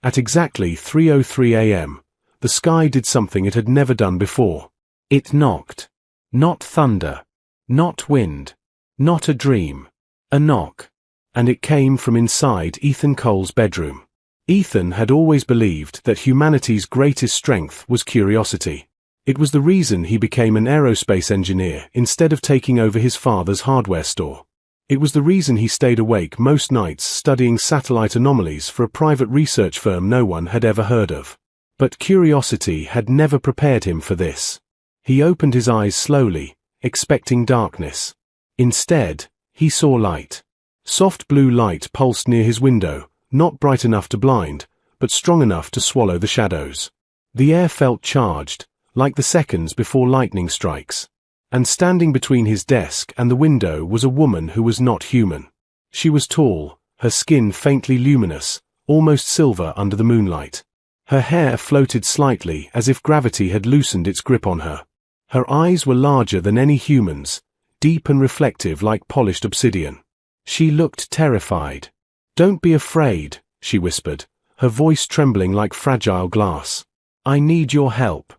At exactly 3:03 a.m., the sky did something it had never done before. It knocked. Not thunder. Not wind. Not a dream. A knock. And it came from inside Ethan Cole's bedroom. Ethan had always believed that humanity's greatest strength was curiosity. It was the reason he became an aerospace engineer instead of taking over his father's hardware store. It was the reason he stayed awake most nights studying satellite anomalies for a private research firm no one had ever heard of. But curiosity had never prepared him for this. He opened his eyes slowly, expecting darkness. Instead, he saw light. Soft blue light pulsed near his window, not bright enough to blind, but strong enough to swallow the shadows. The air felt charged, like the seconds before lightning strikes. And standing between his desk and the window was a woman who was not human. She was tall, her skin faintly luminous, almost silver under the moonlight. Her hair floated slightly as if gravity had loosened its grip on her. Her eyes were larger than any human's, deep and reflective like polished obsidian. She looked terrified. "Don't be afraid," she whispered, her voice trembling like fragile glass. "I need your help."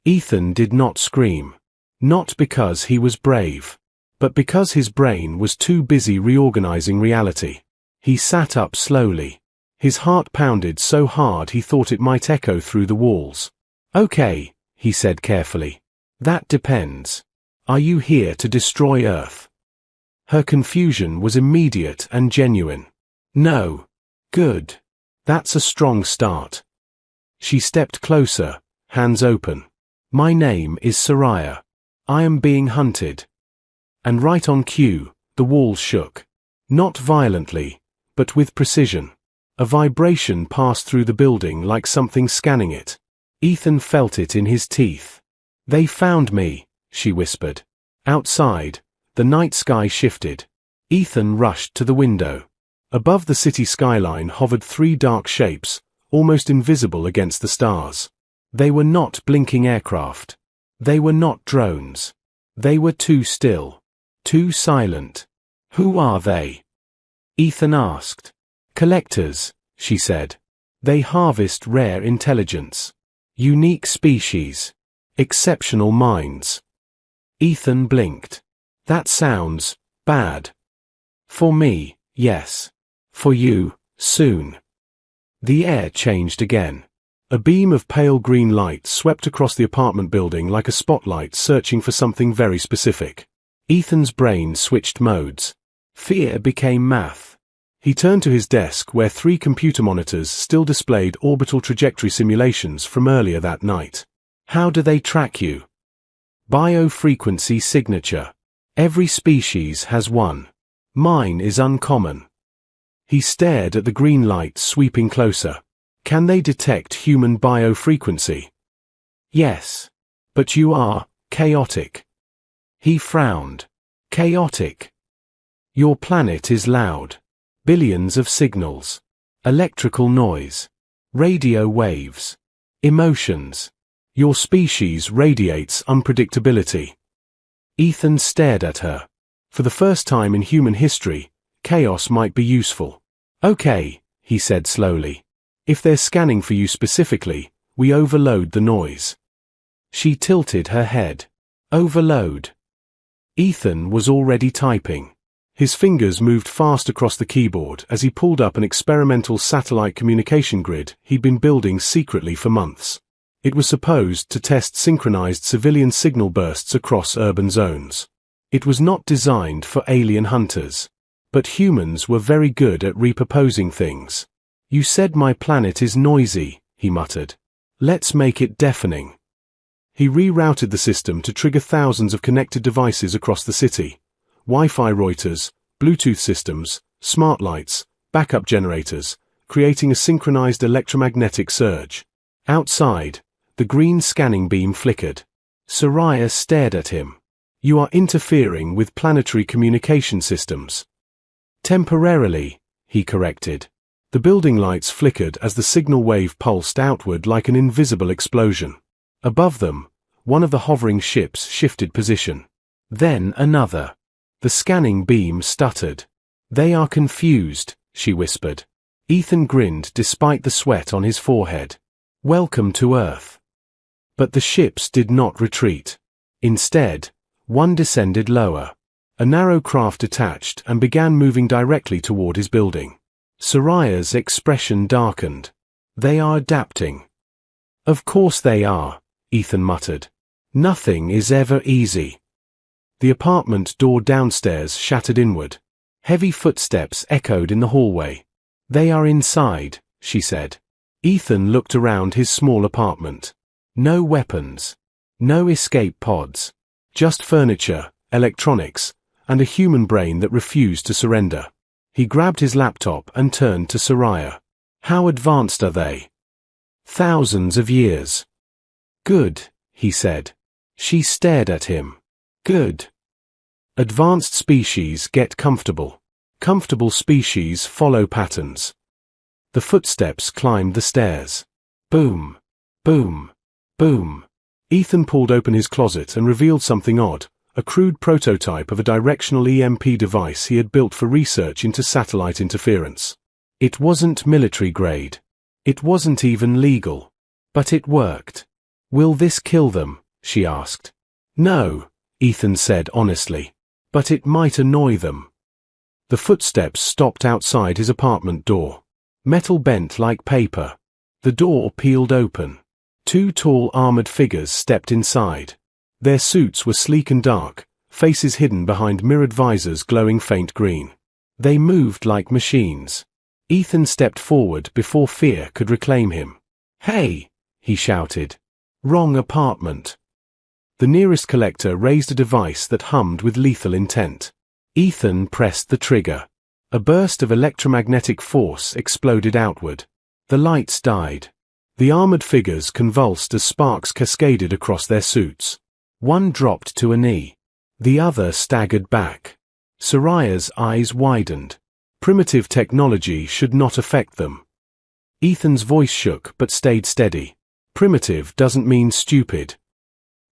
Ethan did not scream. Not because he was brave, but because his brain was too busy reorganizing reality. He sat up slowly. His heart pounded so hard he thought it might echo through the walls. "Okay," he said carefully. "That depends. Are you here to destroy Earth?" Her confusion was immediate and genuine. "No." "Good. That's a strong start." She stepped closer, hands open. "My name is Soraya. I am being hunted." And right on cue, the walls shook. Not violently, but with precision. A vibration passed through the building like something scanning it. Ethan felt it in his teeth. "They found me," she whispered. Outside, the night sky shifted. Ethan rushed to the window. Above the city skyline hovered three dark shapes, almost invisible against the stars. They were not blinking aircraft. They were not drones. They were too still. Too silent. "Who are they?" Ethan asked. "Collectors," she said. "They harvest rare intelligence. Unique species. Exceptional minds." Ethan blinked. "That sounds bad." "For me, yes. For you, soon." The air changed again. A beam of pale green light swept across the apartment building like a spotlight searching for something very specific. Ethan's brain switched modes. Fear became math. He turned to his desk where three computer monitors still displayed orbital trajectory simulations from earlier that night. "How do they track you?" "Biofrequency signature. Every species has one. Mine is uncommon." He stared at the green light sweeping closer. "Can they detect human biofrequency?" "Yes. But you are chaotic." He frowned. "Chaotic?" "Your planet is loud. Billions of signals. Electrical noise. Radio waves. Emotions. Your species radiates unpredictability." Ethan stared at her. For the first time in human history, chaos might be useful. "Okay," he said slowly. "If they're scanning for you specifically, we overload the noise." She tilted her head. "Overload?" Ethan was already typing. His fingers moved fast across the keyboard as he pulled up an experimental satellite communication grid he'd been building secretly for months. It was supposed to test synchronized civilian signal bursts across urban zones. It was not designed for alien hunters. But humans were very good at repurposing things. "You said my planet is noisy," he muttered. "Let's make it deafening." He rerouted the system to trigger thousands of connected devices across the city. Wi-Fi routers, Bluetooth systems, smart lights, backup generators, creating a synchronized electromagnetic surge. Outside, the green scanning beam flickered. Soraya stared at him. "You are interfering with planetary communication systems." "Temporarily," he corrected. The building lights flickered as the signal wave pulsed outward like an invisible explosion. Above them, one of the hovering ships shifted position. Then another. The scanning beam stuttered. "They are confused," she whispered. Ethan grinned despite the sweat on his forehead. Welcome to Earth. But the ships did not retreat. Instead, one descended lower. A narrow craft detached and began moving directly toward his building. Soraya's expression darkened. They are adapting. Of course they are, Ethan muttered. Nothing is ever easy. The apartment door downstairs shattered inward. Heavy footsteps echoed in the hallway. They are inside, she said. Ethan looked around his small apartment. No weapons. No escape pods. Just furniture, electronics, and a human brain that refused to surrender. He grabbed his laptop and turned to Soraya. How advanced are they? Thousands of years. Good, he said. She stared at him. Good. Advanced species get comfortable. Comfortable species follow patterns. The footsteps climbed the stairs. Boom. Boom. Boom. Ethan pulled open his closet and revealed something odd, a crude prototype of a directional EMP device he had built for research into satellite interference. It wasn't military grade. It wasn't even legal. But it worked. Will this kill them? She asked. No, Ethan said honestly. But it might annoy them. The footsteps stopped outside his apartment door. Metal bent like paper. The door peeled open. Two tall armored figures stepped inside. Their suits were sleek and dark, faces hidden behind mirrored visors glowing faint green. They moved like machines. Ethan stepped forward before fear could reclaim him. Hey, he shouted. Wrong apartment. The nearest collector raised a device that hummed with lethal intent. Ethan pressed the trigger. A burst of electromagnetic force exploded outward. The lights died. The armored figures convulsed as sparks cascaded across their suits. One dropped to a knee. The other staggered back. Soraya's eyes widened. Primitive technology should not affect them. Ethan's voice shook but stayed steady. Primitive doesn't mean stupid.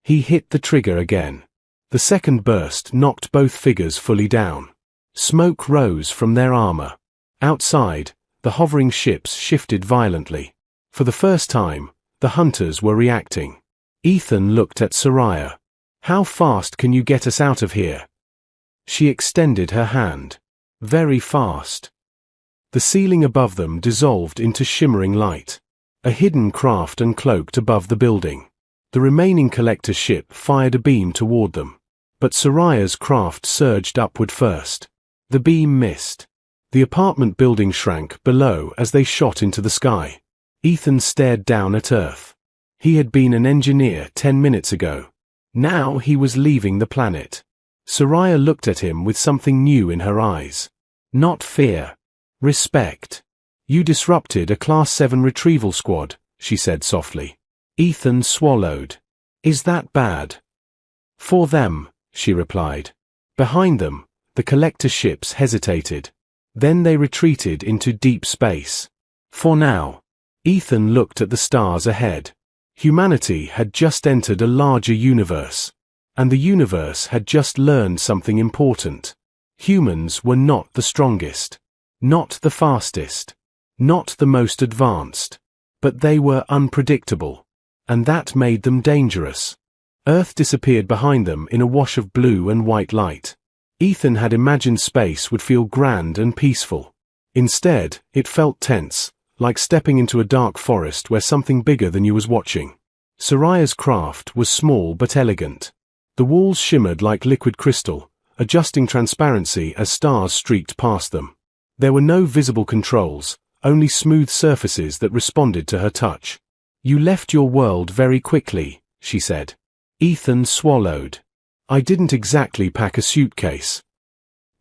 He hit the trigger again. The second burst knocked both figures fully down. Smoke rose from their armor. Outside, the hovering ships shifted violently. For the first time, the hunters were reacting. Ethan looked at Soraya. How fast can you get us out of here? She extended her hand. Very fast. The ceiling above them dissolved into shimmering light. A hidden craft uncloaked above the building. The remaining collector ship fired a beam toward them. But Soraya's craft surged upward first. The beam missed. The apartment building shrank below as they shot into the sky. Ethan stared down at Earth. He had been an engineer 10 minutes ago. Now he was leaving the planet. Soraya looked at him with something new in her eyes. Not fear. Respect. You disrupted a Class 7 retrieval squad, she said softly. Ethan swallowed. Is that bad? For them, she replied. Behind them, the collector ships hesitated. Then they retreated into deep space. For now. Ethan looked at the stars ahead. Humanity had just entered a larger universe. And the universe had just learned something important. Humans were not the strongest. Not the fastest. Not the most advanced. But they were unpredictable. And that made them dangerous. Earth disappeared behind them in a wash of blue and white light. Ethan had imagined space would feel grand and peaceful. Instead, it felt tense, like stepping into a dark forest where something bigger than you was watching. Soraya's craft was small but elegant. The walls shimmered like liquid crystal, adjusting transparency as stars streaked past them. There were no visible controls, only smooth surfaces that responded to her touch. You left your world very quickly, she said. Ethan swallowed. I didn't exactly pack a suitcase.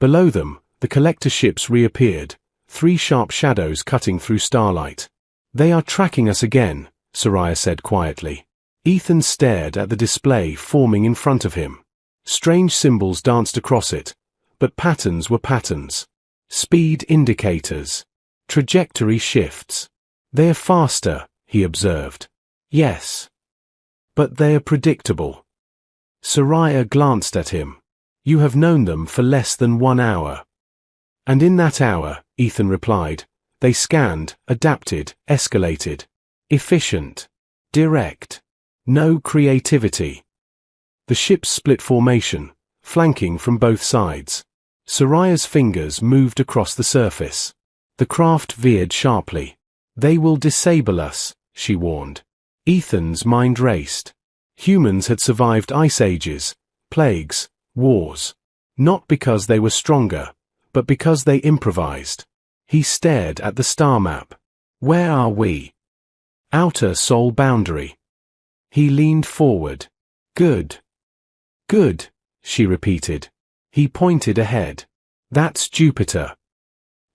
Below them, the collector ships reappeared, 3 sharp shadows cutting through starlight. They are tracking us again, Soraya said quietly. Ethan stared at the display forming in front of him. Strange symbols danced across it, but patterns were patterns. Speed indicators. Trajectory shifts. They are faster, he observed. Yes. But they are predictable. Soraya glanced at him. You have known them for less than 1 hour. And in that hour, Ethan replied, They scanned, adapted, escalated. Efficient. Direct. No creativity. The ships split formation, flanking from both sides. Soraya's fingers moved across the surface. The craft veered sharply. They will disable us, she warned. Ethan's mind raced. Humans had survived ice ages, plagues, wars. Not because they were stronger, but because they improvised. He stared at the star map. Where are we? Outer Sol boundary. He leaned forward. Good. Good, she repeated. He pointed ahead. That's Jupiter.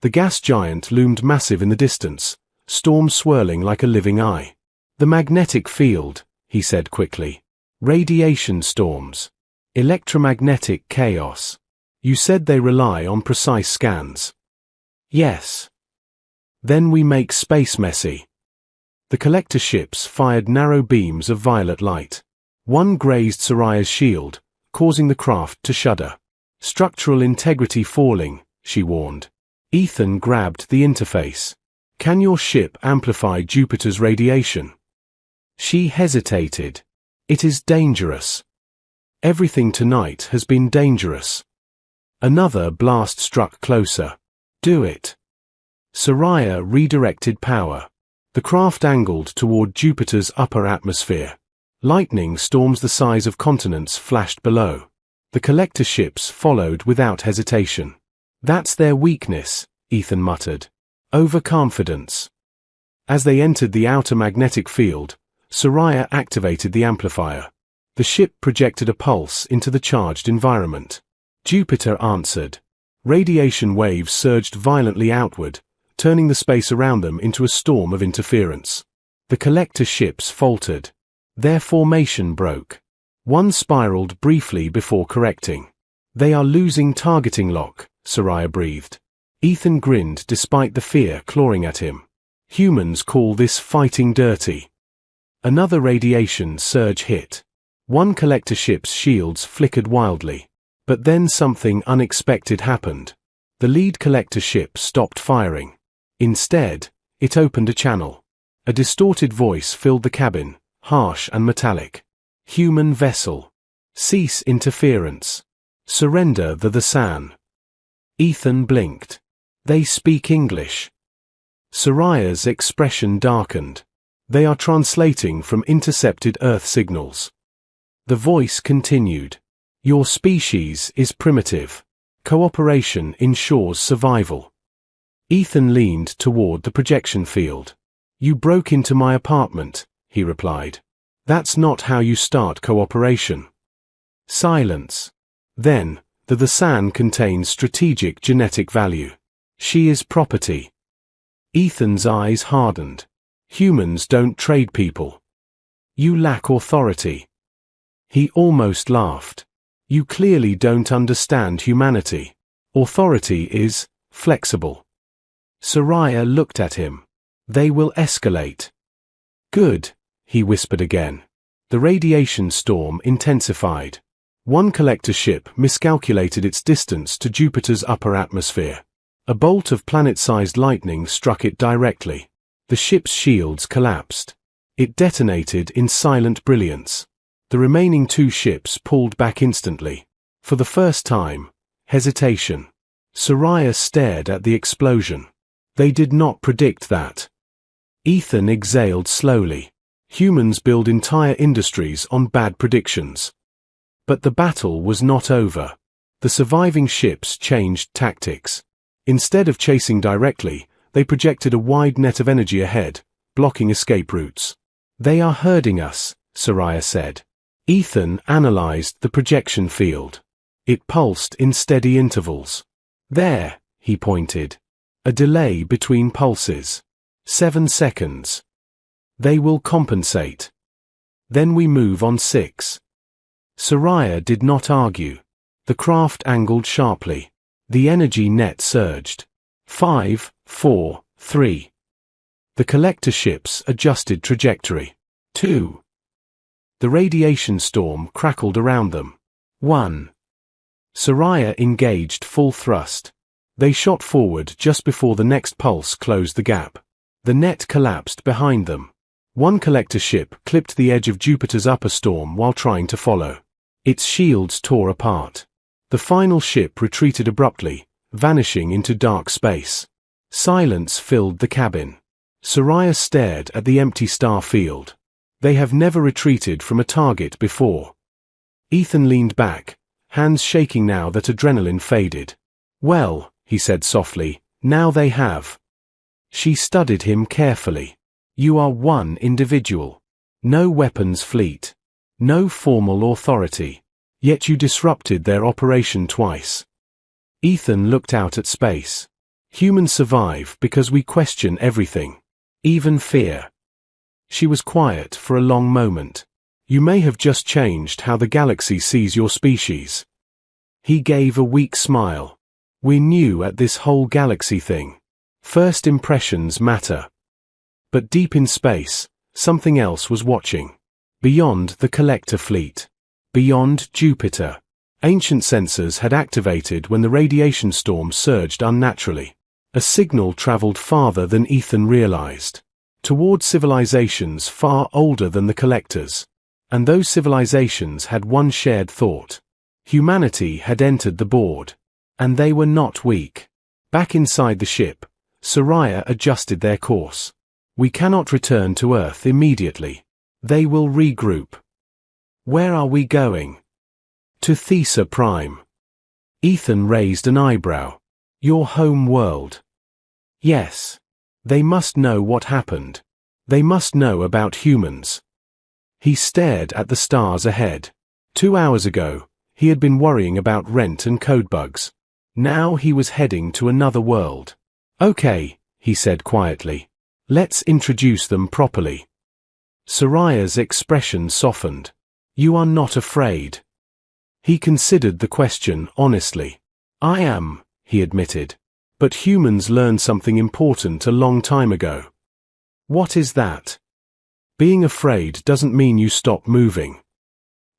The gas giant loomed massive in the distance, storm swirling like a living eye. The magnetic field, he said quickly. Radiation storms. Electromagnetic chaos. You said they rely on precise scans. Yes. Then we make space messy. The collector ships fired narrow beams of violet light. One grazed Soraya's shield, causing the craft to shudder. Structural integrity falling, she warned. Ethan grabbed the interface. Can your ship amplify Jupiter's radiation? She hesitated. It is dangerous. Everything tonight has been dangerous. Another blast struck closer. Do it. Soraya redirected power. The craft angled toward Jupiter's upper atmosphere. Lightning storms the size of continents flashed below. The collector ships followed without hesitation. That's their weakness, Ethan muttered. Overconfidence. As they entered the outer magnetic field, Soraya activated the amplifier. The ship projected a pulse into the charged environment. Jupiter answered. Radiation waves surged violently outward, turning the space around them into a storm of interference. The collector ships faltered. Their formation broke. One spiraled briefly before correcting. They are losing targeting lock, Soraya breathed. Ethan grinned despite the fear clawing at him. Humans call this fighting dirty. Another radiation surge hit. One collector ship's shields flickered wildly. But then something unexpected happened. The lead collector ship stopped firing. Instead, it opened a channel. A distorted voice filled the cabin, harsh and metallic. Human vessel. Cease interference. Surrender the San. Ethan blinked. They speak English. Soraya's expression darkened. They are translating from intercepted Earth signals. The voice continued. Your species is primitive. Cooperation ensures survival. Ethan leaned toward the projection field. You broke into my apartment, he replied. That's not how you start cooperation. Silence. Then, the San contains strategic genetic value. She is property. Ethan's eyes hardened. Humans don't trade people. You lack authority. He almost laughed. You clearly don't understand humanity. Authority is flexible. Soraya looked at him. They will escalate. Good, he whispered again. The radiation storm intensified. One collector ship miscalculated its distance to Jupiter's upper atmosphere. A bolt of planet-sized lightning struck it directly. The ship's shields collapsed. It detonated in silent brilliance. The remaining two ships pulled back instantly. For the first time, hesitation. Soraya stared at the explosion. They did not predict that. Ethan exhaled slowly. Humans build entire industries on bad predictions. But the battle was not over. The surviving ships changed tactics. Instead of chasing directly, they projected a wide net of energy ahead, blocking escape routes. They are herding us, Soraya said. Ethan analyzed the projection field. It pulsed in steady intervals. There, he pointed. A delay between pulses. 7 seconds. They will compensate. Then we move on 6. Soraya did not argue. The craft angled sharply. The energy net surged. 5, 4, 3. The collector ships adjusted trajectory. 2. The radiation storm crackled around them. 1. Soraya engaged full thrust. They shot forward just before the next pulse closed the gap. The net collapsed behind them. One collector ship clipped the edge of Jupiter's upper storm while trying to follow. Its shields tore apart. The final ship retreated abruptly, vanishing into dark space. Silence filled the cabin. Soraya stared at the empty star field. They have never retreated from a target before. Ethan leaned back, hands shaking now that adrenaline faded. Well, he said softly, now they have. She studied him carefully. You are one individual. No weapons fleet. No formal authority. Yet you disrupted their operation twice. Ethan looked out at space. Humans survive because we question everything. Even fear. She was quiet for a long moment. You may have just changed how the galaxy sees your species. He gave a weak smile. We're new at this whole galaxy thing. First impressions matter. But deep in space, something else was watching. Beyond the collector fleet. Beyond Jupiter. Ancient sensors had activated when the radiation storm surged unnaturally. A signal traveled farther than Ethan realized. Toward civilizations far older than the collectors. And those civilizations had one shared thought. Humanity had entered the board. And they were not weak. Back inside the ship, Soraya adjusted their course. We cannot return to Earth immediately. They will regroup. Where are we going? To Thesa Prime. Ethan raised an eyebrow. Your home world. Yes. They must know what happened. They must know about humans. He stared at the stars ahead. 2 hours ago, he had been worrying about rent and code bugs. Now he was heading to another world. Okay, he said quietly. Let's introduce them properly. Soraya's expression softened. You are not afraid. He considered the question honestly. I am, he admitted. But humans learned something important a long time ago. What is that? Being afraid doesn't mean you stop moving.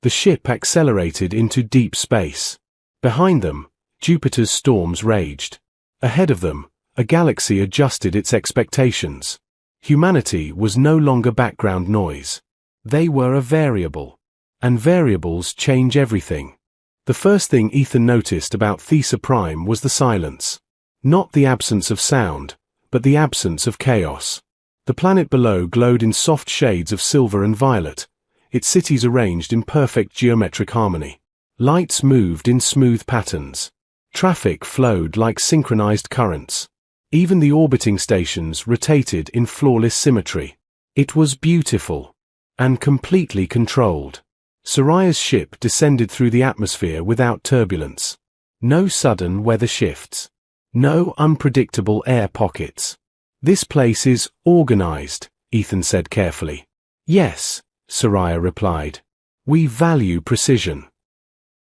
The ship accelerated into deep space. Behind them, Jupiter's storms raged. Ahead of them, a galaxy adjusted its expectations. Humanity was no longer background noise. They were a variable. And variables change everything. The first thing Ethan noticed about Thesa Prime was the silence. Not the absence of sound, but the absence of chaos. The planet below glowed in soft shades of silver and violet, its cities arranged in perfect geometric harmony. Lights moved in smooth patterns. Traffic flowed like synchronized currents. Even the orbiting stations rotated in flawless symmetry. It was beautiful. And completely controlled. Soraya's ship descended through the atmosphere without turbulence. No sudden weather shifts. No unpredictable air pockets. This place is organized, Ethan said carefully. Yes, Soraya replied. We value precision.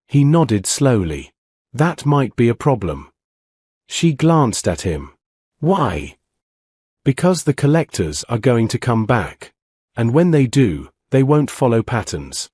He nodded slowly. That might be a problem. She glanced at him. Why? Because the collectors are going to come back. And when they do, they won't follow patterns.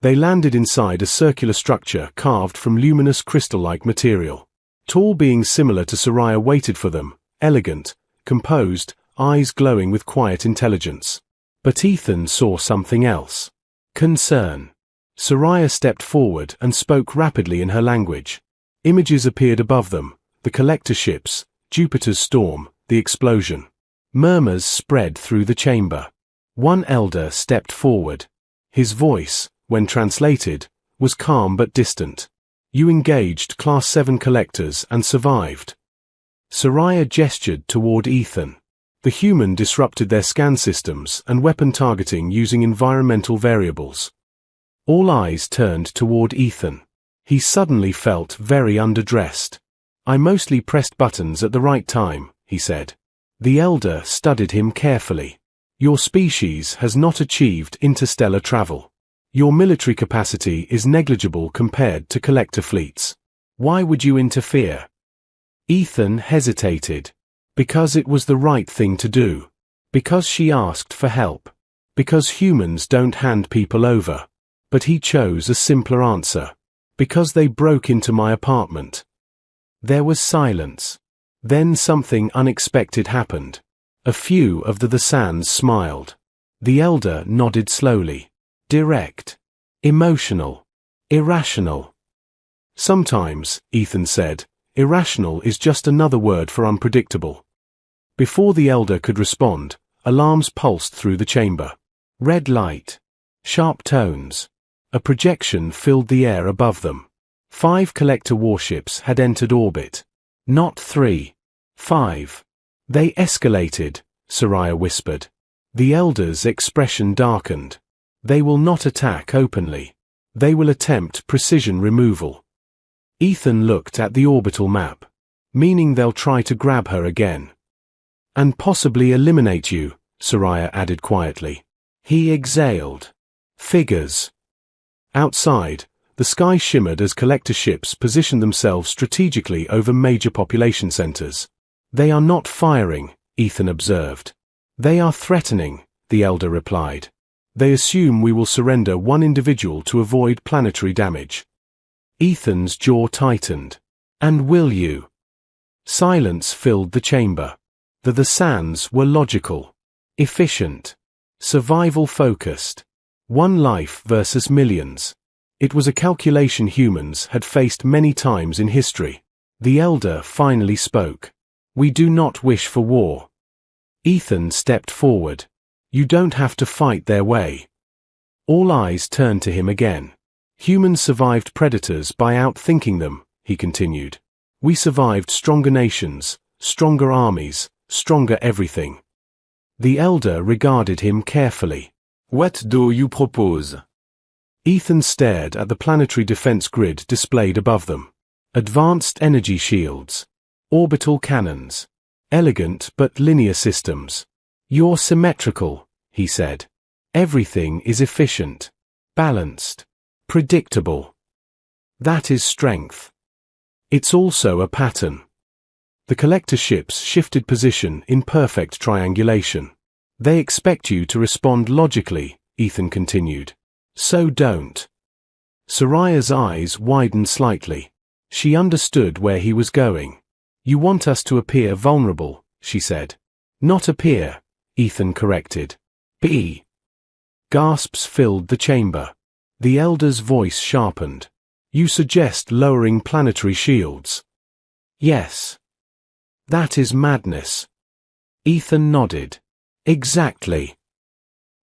They landed inside a circular structure carved from luminous crystal-like material. Tall beings similar to Soraya waited for them, elegant, composed, eyes glowing with quiet intelligence. But Ethan saw something else. Concern. Soraya stepped forward and spoke rapidly in her language. Images appeared above them, the collector ships, Jupiter's storm, the explosion. Murmurs spread through the chamber. One elder stepped forward. His voice, when translated, was calm but distant. You engaged Class 7 collectors and survived. Soraya gestured toward Ethan. The human disrupted their scan systems and weapon targeting using environmental variables. All eyes turned toward Ethan. He suddenly felt very underdressed. I mostly pressed buttons at the right time, he said. The elder studied him carefully. Your species has not achieved interstellar travel. Your military capacity is negligible compared to collector fleets. Why would you interfere? Ethan hesitated. Because it was the right thing to do. Because she asked for help. Because humans don't hand people over. But he chose a simpler answer. Because they broke into my apartment. There was silence. Then something unexpected happened. A few of the Sands smiled. The elder nodded slowly. Direct. Emotional. Irrational. Sometimes, Ethan said, irrational is just another word for unpredictable. Before the elder could respond, alarms pulsed through the chamber. Red light. Sharp tones. A projection filled the air above them. 5 collector warships had entered orbit. Not 3. 5. They escalated, Soraya whispered. The elder's expression darkened. They will not attack openly. They will attempt precision removal. Ethan looked at the orbital map. Meaning they'll try to grab her again. And possibly eliminate you, Soraya added quietly. He exhaled. Figures. Outside, the sky shimmered as collector ships positioned themselves strategically over major population centers. They are not firing, Ethan observed. They are threatening, the elder replied. They assume we will surrender one individual to avoid planetary damage. Ethan's jaw tightened. And will you? Silence filled the chamber. The Sands were logical. Efficient. Survival-focused. One life versus millions. It was a calculation humans had faced many times in history. The elder finally spoke. We do not wish for war. Ethan stepped forward. You don't have to fight their way. All eyes turned to him again. Humans survived predators by outthinking them, he continued. We survived stronger nations, stronger armies, stronger everything. The elder regarded him carefully. What do you propose? Ethan stared at the planetary defense grid displayed above them. Advanced energy shields. Orbital cannons. Elegant but linear systems. You're symmetrical, he said. Everything is efficient. Balanced. Predictable. That is strength. It's also a pattern. The collector ships shifted position in perfect triangulation. They expect you to respond logically, Ethan continued. So don't. Soraya's eyes widened slightly. She understood where he was going. You want us to appear vulnerable, she said. Not appear, Ethan corrected. Be. Gasps filled the chamber. The elder's voice sharpened. You suggest lowering planetary shields? Yes. That is madness. Ethan nodded. Exactly.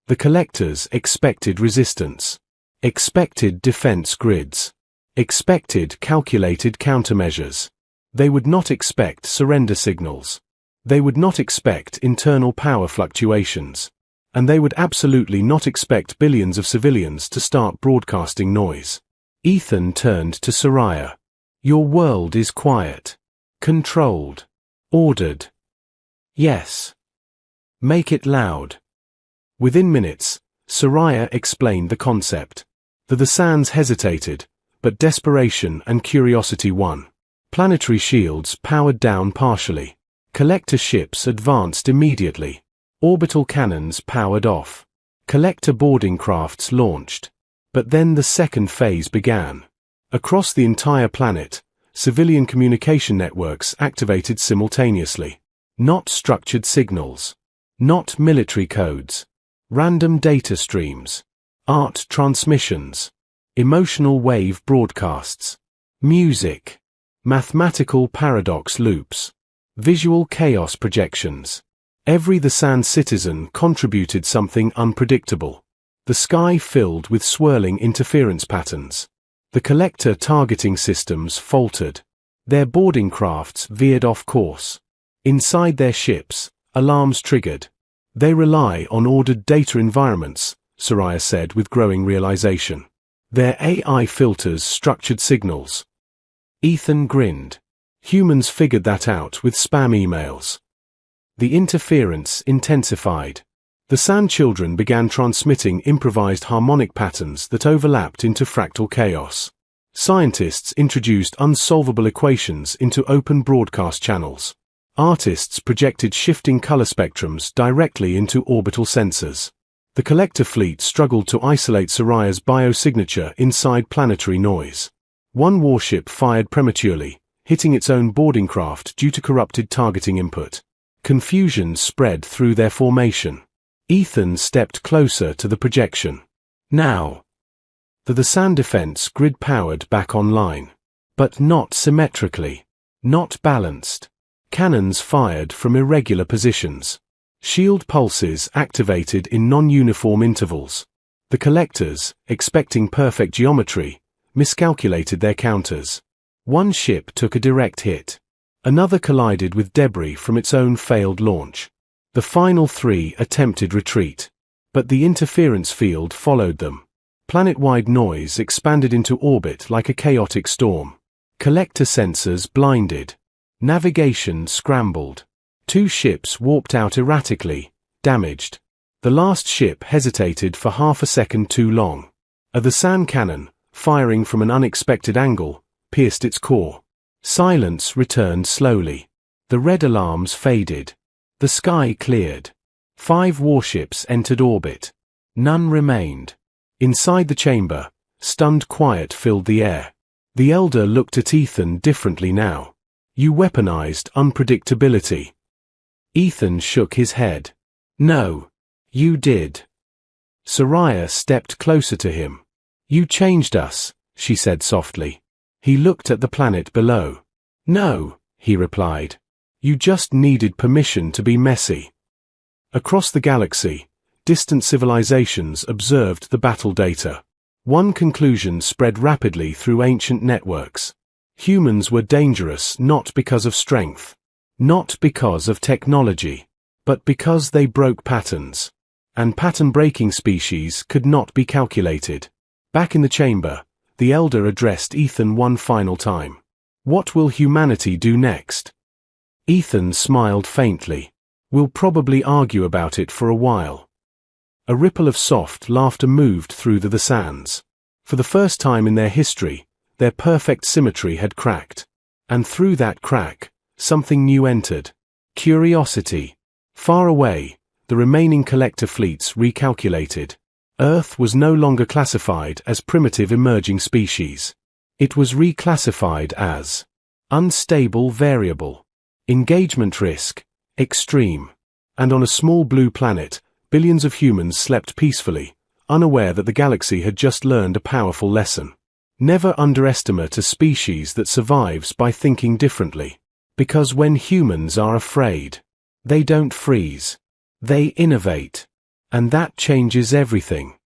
The collectors expected resistance. Expected defense grids. Expected calculated countermeasures. They would not expect surrender signals. They would not expect internal power fluctuations. And they would absolutely not expect billions of civilians to start broadcasting noise. Ethan turned to Soraya. Your world is quiet. Controlled. Ordered. Yes. Make it loud. Within minutes, Soraya explained the concept. The Sands hesitated, but desperation and curiosity won. Planetary shields powered down partially. Collector ships advanced immediately. Orbital cannons powered off. Collector boarding crafts launched. But then the second phase began. Across the entire planet, civilian communication networks activated simultaneously. Not structured signals. Not military codes. Random data streams. Art transmissions. Emotional wave broadcasts. Music. Mathematical paradox loops. Visual chaos projections. Every Sand citizen contributed something unpredictable. The sky filled with swirling interference patterns. The collector targeting systems faltered. Their boarding crafts veered off course. Inside their ships, alarms triggered. They rely on ordered data environments, Soraya said with growing realization. Their AI filters structured signals. Ethan grinned. Humans figured that out with spam emails. The interference intensified. The Sand children began transmitting improvised harmonic patterns that overlapped into fractal chaos. Scientists introduced unsolvable equations into open broadcast channels. Artists projected shifting color spectrums directly into orbital sensors. The collector fleet struggled to isolate Soraya's biosignature inside planetary noise. One warship fired prematurely, hitting its own boarding craft due to corrupted targeting input. Confusion spread through their formation. Ethan stepped closer to the projection. Now, the SAN defense grid powered back online. But not symmetrically. Not balanced. Cannons fired from irregular positions. Shield pulses activated in non-uniform intervals. The collectors, expecting perfect geometry, miscalculated their counters. One ship took a direct hit. Another collided with debris from its own failed launch. The final three attempted retreat. But the interference field followed them. Planet-wide noise expanded into orbit like a chaotic storm. Collector sensors blinded. Navigation scrambled. Two ships warped out erratically, damaged. The last ship hesitated for half a second too long. The SAN cannon, firing from an unexpected angle, pierced its core. Silence returned slowly. The red alarms faded. The sky cleared. 5 warships entered orbit. None remained. Inside the chamber, stunned quiet filled the air. The Elder looked at Ethan differently now. You weaponized unpredictability. Ethan shook his head. No. You did. Soraya stepped closer to him. You changed us, she said softly. He looked at the planet below. No, he replied. You just needed permission to be messy. Across the galaxy, distant civilizations observed the battle data. One conclusion spread rapidly through ancient networks. Humans were dangerous not because of strength, not because of technology, but because they broke patterns. And pattern-breaking species could not be calculated. Back in the chamber, the Elder addressed Ethan one final time. What will humanity do next? Ethan smiled faintly. We'll probably argue about it for a while. A ripple of soft laughter moved through the sands. For the first time in their history, their perfect symmetry had cracked. And through that crack, something new entered. Curiosity. Far away, the remaining collector fleets recalculated. Earth was no longer classified as primitive emerging species. It was reclassified as unstable variable, engagement risk, extreme. And on a small blue planet, billions of humans slept peacefully, unaware that the galaxy had just learned a powerful lesson. Never underestimate a species that survives by thinking differently. Because when humans are afraid, they don't freeze. They innovate. And that changes everything.